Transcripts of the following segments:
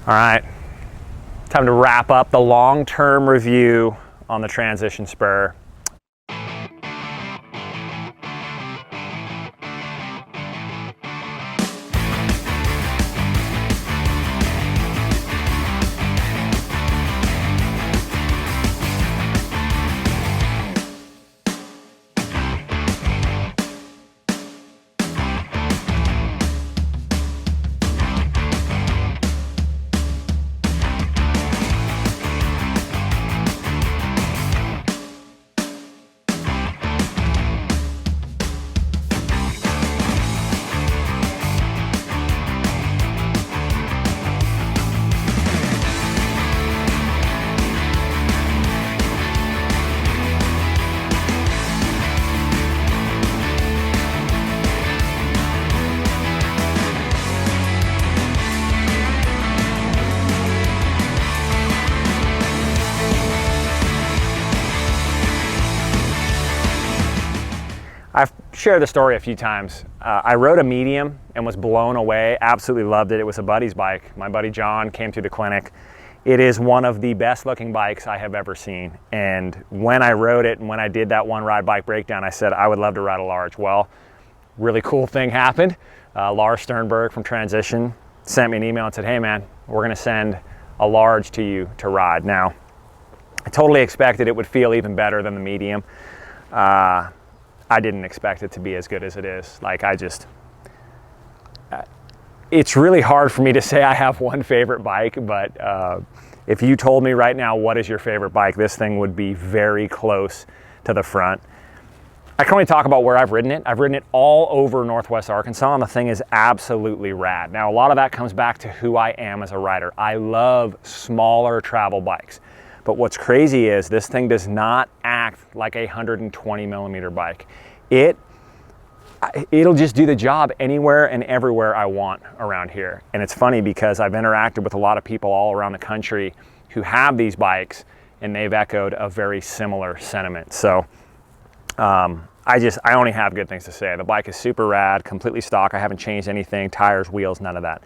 All right, time to wrap up the long-term review on the Transition Spur. I've shared the story a few times. I rode a medium and was blown away, absolutely loved it. It was a buddy's bike. My buddy John came through the clinic. It is one of the best looking bikes I have ever seen. And when I rode it and when I did that one ride bike breakdown, I said I would love to ride a large. Well, really cool thing happened. Lars Sternberg from Transition sent me an email and said, hey man, we're gonna send a large to you to ride. Now, I totally expected it would feel even better than the medium. I didn't expect it to be as good as it is. Like it's really hard for me to say I have one favorite bike, but if you told me right now, what is your favorite bike, this thing would be very close to the front. I can only talk about where I've ridden it. I've ridden it all over Northwest Arkansas, and the thing is absolutely rad. Now, a lot of that comes back to who I am as a rider. I love smaller travel bikes. But what's crazy is this thing does not act like a 120 millimeter bike. It'll just do the job anywhere and everywhere I want around here. And it's funny because I've interacted with a lot of people all around the country who have these bikes, and they've echoed a very similar sentiment. So I only have good things to say. The bike is super rad, completely stock. I haven't changed anything, tires, wheels, none of that.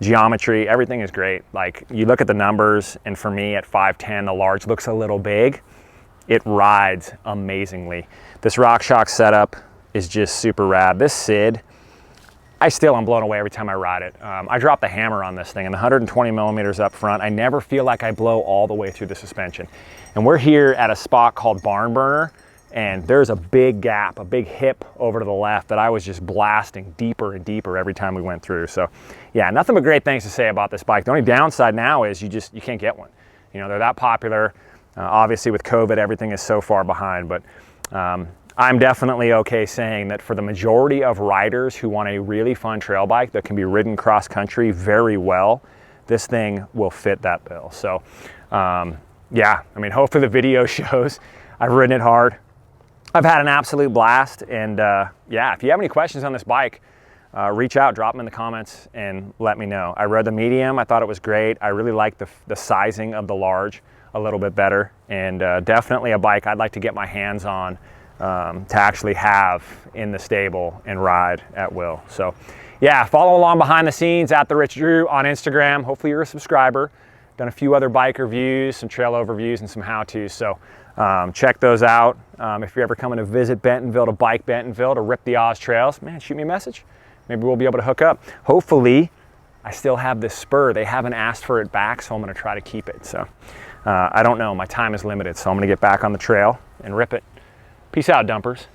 Geometry, everything is great. Like, you look at the numbers, and for me at 5'10", the large looks a little big. It rides amazingly. This RockShox setup is just super rad. This SID, I still am blown away every time I ride it. I drop the hammer on this thing, and the 120 millimeters up front, I never feel like I blow all the way through the suspension. And we're here at a spot called Barn Burner, and there's a big gap, a big hip over to the left that I was just blasting deeper and deeper every time we went through. So yeah, nothing but great things to say about this bike. The only downside now is you can't get one. You know, they're that popular. Obviously with COVID, everything is so far behind, but I'm definitely okay saying that for the majority of riders who want a really fun trail bike that can be ridden cross country very well, this thing will fit that bill. So yeah, I mean, hopefully the video shows I've ridden it hard. I've had an absolute blast, and yeah, if you have any questions on this bike, reach out, drop them in the comments, and let me know. I rode the medium, I thought it was great. I really like the sizing of the large a little bit better, and definitely a bike I'd like to get my hands on to actually have in the stable and ride at will. So yeah, follow along behind the scenes at The Rich Drew on Instagram. Hopefully you're a subscriber. Done a few other bike reviews, some trail overviews, and some how-tos. So check those out. If you're ever coming to visit Bentonville, to bike Bentonville, to rip the Oz trails, man, shoot me a message. Maybe we'll be able to hook up. Hopefully, I still have this Spur. They haven't asked for it back, so I'm gonna try to keep it. So I don't know, my time is limited, so I'm gonna get back on the trail and rip it. Peace out, dumpers.